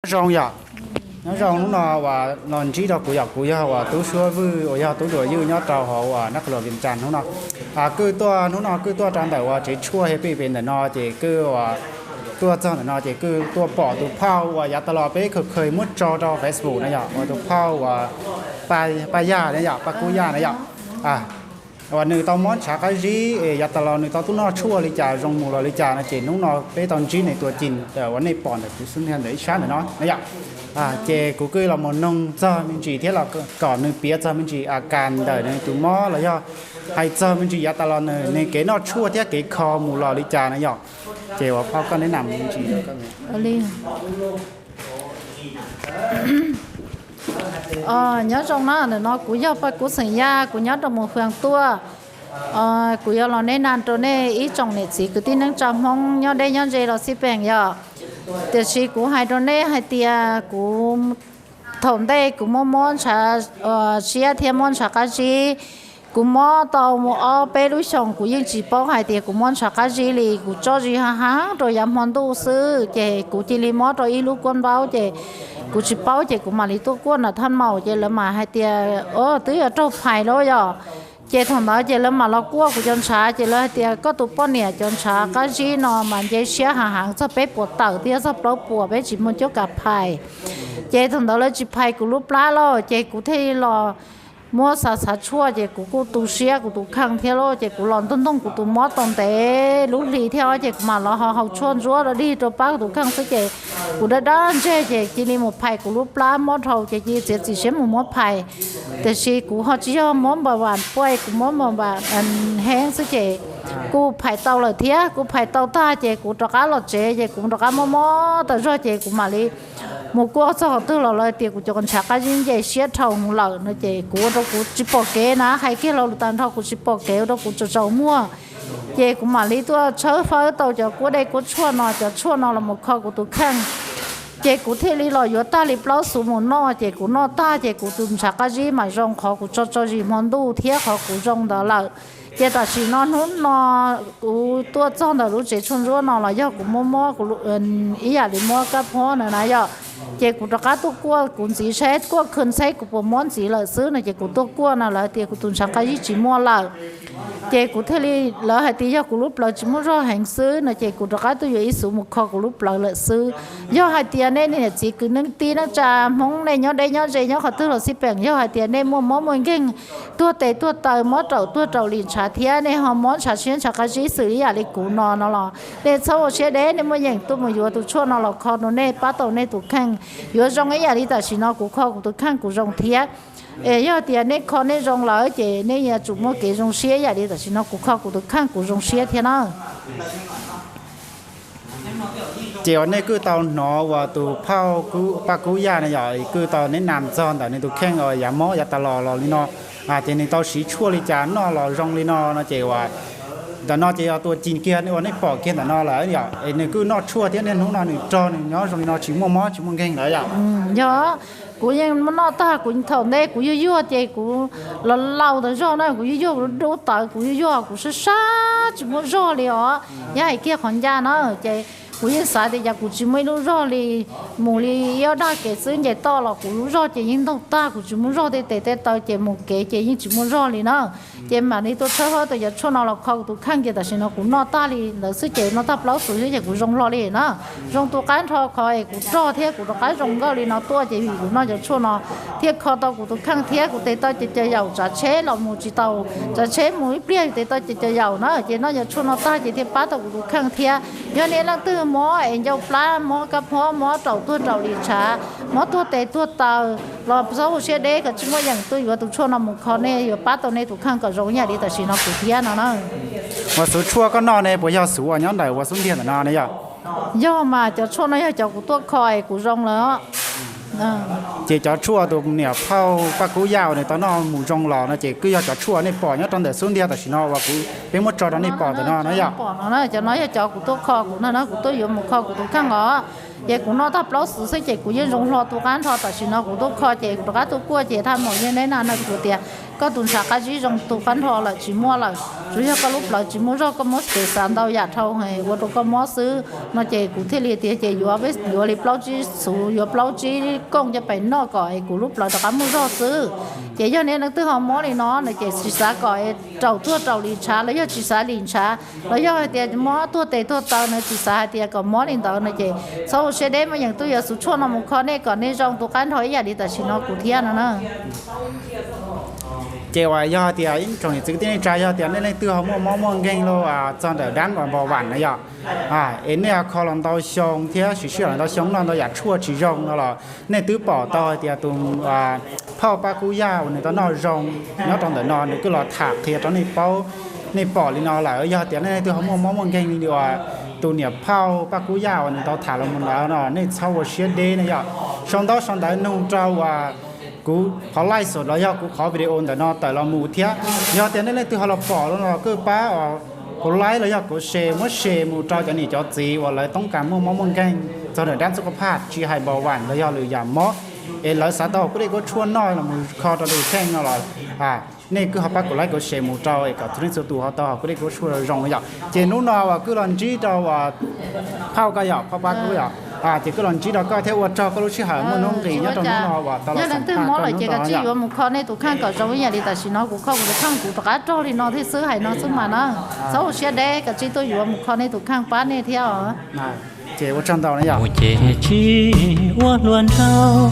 rong ya nó rong lúc nào và non chỉ đó của ya và tú xua vui ya tú đuổi như nhớ tàu họ và nắc lò viên tràn lúc nào cứ tua tràn đầu và chỉ chua hay bị bên nó chỉ cứ và tua cho nó chỉ cứ tua bỏ tua phao và yaตลอดไปเคยมุดจอ Facebook นะyaว่าตัวเผาว่าไปยาเนี่ยyaปากูยาเนี่ยyaวันนึงตอนมอนฉากจียาตลอดนึงตอนตู้นอชั่วเลยจ่าจงมูลเลยจ่านะเจนุ่งนอไปตอนจีในตัวจินแต่วันในปอนแต่คือซึ่งแทนเลยช้าหน่อยเนาะเนี่ยเจกูก็เรามันนงเจอมันจีที่เราก่อนนึงเปียเจอมันจีอาการเดินในตัวมอแล้วย่อให้เจอมันจียาตลอดในเกนอชั่วที่เกคอมูลเลยจ่านะย่อเจว่าพ่อก็แนะนำมันจีแล้วก็เนี่ยnhớ trong nó cũng do phải cũng sinh ra cũng nhớ trong một phương tua cũng do là nên ăn cho nên ý trong này chỉ cứ tin năng trong mong nhớ đây nhớ gì là xí bèn giờ thì chỉ cũng hai trong này hai tia cũng thôn đây cũng món chả chia thêm món chả cái gì cũng món tàu một bé lúa xong cũng những chỉ bao hai tia cũng món chả cái gì thì cũng cho gì ha rồi làm món đồ sư thì cũng chỉ lấy món rồi ít lúc con bao thìกูชิเป้าเจกูมาลีตัวก้นน่ะท่านเมาเจแล้วมาให้เตียตื้อเจ้าไผ่แล้วย่อเจทำได้เจแล้วมาเรากลัวกูจนช้าเจแล้วเตียก็ตัวป้อนเนี่ยจนช้าก็จีนอมันเจเสียหางจะไปปวดเต่าเตียจะปวดปวดไปจิมันเจ้ากับไผ่เจทำได้แล้วจิไผ่กูรูปล้าแล้วเจกูเทรอมัวสาชั่วเจกูตูเสียกูตูขังเที่ยวเจกูหลอนต้นกูตูมอตอนเตะลุกลีเที่ยวเจกูมาแล้วเขาชวนรั้วแล้วดีตัวป้ากูขังซะเจกูได้ด้านเจจีนี่หมดไผ่กูรูปล้ามอเท่าเจจีเจจีเสียหมดไผ่แต่ชีกูเขาจะยอมมอมบานป่วยกูมอมบานอันแห้งซะเจกูไผ่เตาเลยเที่ยกูไผ่เตาตาเจกูตะการหลอดเจกูตะการมอแต่รอเจกูมาลีmột cô sao tư là lời tiền của cho con chạc cái gì vậy xé thầu lợn nó chị của đó của chỉ bỏ kế ná hay kia lâu tàn thầu của chỉ bỏ kế đó của cho cháu mua chị của mà lý tôi chớ phơi tàu cho của đây của chua nó là một kho của tôi khăn chị của thế lý lo yếu ta lý bao số một nó chị của nó ta chị của tôi chạc cái gì mà rong kho của cho gì món đồ thiết kho của rong đó là chị ta chỉ nó của tôi trong đó lúc chị chôn rúa nó là do của mua của ý là đi mua cái phô này này do chị của các tôi qua cũng chỉ xét qua khẩn xét của món gì là xứ này chị của tôi qua nào là tiền của tôi sang cái gì chỉ mua là chị của thế li là hai tí do của lúc là chỉ mua ra hàng xứ này chị của các tôi ý số một kho của lúc là xứ do hai tiền này này chỉ cứ nâng tí nó trà mong này nhớ đây nhớ gì nhớ họ tư là ship bèn do hai tiền này mua món kinh tua tệ tua tờ món trầu liền trả tiền này họ món trả xuyên trả cái gì xử lý à để cũ nó là để sau xe đấy nên mua những tôi mua vừa tôi chua nó là kho nó này bắt đầu này tôi khăn vừa trong cái nhà đi ta chỉ nó của kho của tôi khăn của dòng thiệt giờ tiền này kho này dòng là chị này nhà chủ mua cái dòng xe nhà đi ta chỉ nó của kho của tôi khăn của dòng xe thế nào chiều nay cứ tàu nó và tụ phao cứ ba cú ya này rồi cứ tàu nên nằm giòn tại nên tụ khen rồi giả mó giả tà lò li nó thì nên tàu xí chua li chán nó là rong li nó chiềuแต่นอจะเอาตัวจีนเกียร์นี่วันนี้ปอกเกียร์แต่นอเลยอย่างไอ้นี่คือนอชั่วที่เนี่ยนู้นนอหนึ่งจอหนึ่งย้อนตรงนี้นอชิมมอชิมเก่งเลยอย่างย้อกูยังมันนอตากูถอนได้กูยั่วเจกูเล่าแต่รอนั่นกูยั่วดูตากูยั่วกู是啥ชิมรอเลยอ๋อย่าไอ้เกียร์ขอนยาเนาะเจกูยังสายแต่อยากกูชิมไม่รู้รอเลยหมูเลยย่อได้เกศซื้อใหญ่โตหรอกกูรู้รอเจยิ่งต้องตากูชิมรอแต่ตาเจหมูเกเจยิ่งชิมรอเลยเนาะเจมานี่ตัวเช่าตัวอยากชวนเราเข้าตัวข้างเจแต่ฉันเอากูนอตาเลยแล้วซื้อเจนอตาเปล่าสุดเจกูรองรอเลยเนาะรองตัวการทอคอยกูรอเทียกูตัวการรองก็เลยเนาะตัวเจกูนอจะชวนเนาะเทียคอตัวกูตัวข้างเทียกูเตตาเจยาวจะเช่เราหมูจีเตาจะเช่หมูเปรี้ยวเตตาเจยาวเนาะเจนอจะชวนเนาะตาเจเทียป้าตัวกูตัวข้างเทียย้อนนี้ลังตื้อหมอเอ็นเจ้าปลาหมอกระเพาะหมอเต่าตัวเต่าลีชาหมอตัวเตตัวเต่ารอเจ้าเชื่อเด็กกับชิมว่าอย่างตัวอยู่ตัวชวนเนาะหมูคอเนี่ยอยู่ป้าตัวเนี่ยตัวข้างก็ร้องอย่างนี้แต่ฉันเอาผู้เทียนเนาะว่าสุดชั่วก็นอนในปอยาสูอ่ะย้อนไหนว่าสุดเทียนแต่นอนเนี่ยย่อมาจะชวนน้อยจะกูตัวคอยกูร้องแล้วchị cho chua tụ nè phao ba cú yào này tao nó mù rong lò nó chị cứ cho chua này bỏ nhá trong để xuống đi tại chỉ nó và cú bên một trò đó này bỏ thì nó vậy bỏ nó cho nói cho cụ tôi kho của nó cụ tôi dùng một kho của tôi khăn ngõ chị cũng nó tập lâu sự chị cũng yên rong lo tụ cán thọ tại nó cũng tốt kho chị cũng cá tụ cua chị tham một như thế nào nó cũng tiền có tuần sau cái gì rong tụ cán thọ là chỉ mua là chủ yếu có lúc là chỉ mua cho có mua để sản đâu giả thâu hay và tôi có muaซื้อnó chị cũng thế liền chịอยู่vớiอยู่เลยbao chi sốอยู่bao chi côngจะไปนอกก่อนกูlúc là có mua choซื้อchị cho nên nó từ họ mua thì nó là chị chỉ giá gọi trầu thua trầu lì trà lấy cho chỉ giá lì trà lấy cho tiền mua thua tệ thua tàu nó chỉ giá tiền còn mua lì tàu nó chị sau sẽ đến mà những tôi giờ số chua nó một con này còn nên trong tôi cán thôi giờ đi tại chỉ nó cụ thiên nữa chếว่าย่อเตียอินตรงนี้ซึ่งที่ในใจย่อเตียในตัวเขามองเก่งเลยจนแต่ด้านก่อนบ่หวานนะย่อเอ็นเนี่ยคอลอง到胸เทียชื่อๆ到胸เราอยากชั่วจีรงแล้วในตื้อป่อต่อเตียตุงพ่อปากูย่าในตอนนอนรงเนาะตอนแต่นอนก็รอถากเทียตอนนี้เป้าในป่อลีนอหลายย่อเตียในตัวเขามองเก่งดีว่าตัวเนี่ยเผาปากูย่าในตอนถากลงมันแล้วเนาะในเช้าเชียดเดย์นะย่อช่องได้นุ่งเจ้าว่ากูเขาไล่สดแล้วย่อกูขอวิดีโอแต่เราหมู่เทียย่อเตียนได้ตัวเราปอแล้วเราก็ป้ากูไล่แล้วย่อกูเชมูเจ้าจะหนีเจ้าจีว่าเลยต้องการมั่งแกงจนถึงด้านสุขภาพชีหายเบาหวานแล้วย่อหรืออย่ามอแล้วสาต่อกูได้ก็ชวนน้อยเรามือคอตะดูแข้งเรานี่คือเขาป้ากูไล่กูเชมูเจ้ากับทุนสุตัวเขาต่อกูได้ก็ชวนรองย่อเจนุนว่ากูหลังจีเจ้าว่าเผาก็ย่อเผาป้ากูย่อthì cái lần chỉ đó coi theo cho cái lúc chỉ hỏi muốn nông thì nhớ trong nó và tao là từ mỗi lần chỉ cái chỉ có một con này tụi khang có trong nhà đi tại chỉ nó cũng không có khang cũng cả trâu thì nó thì xứ hay nó xứ mà nó sau xe đê cái chỉ tôi dùng một con này tụi khang bán này theo chị có trong tàu này à? Chị chỉ luôn trao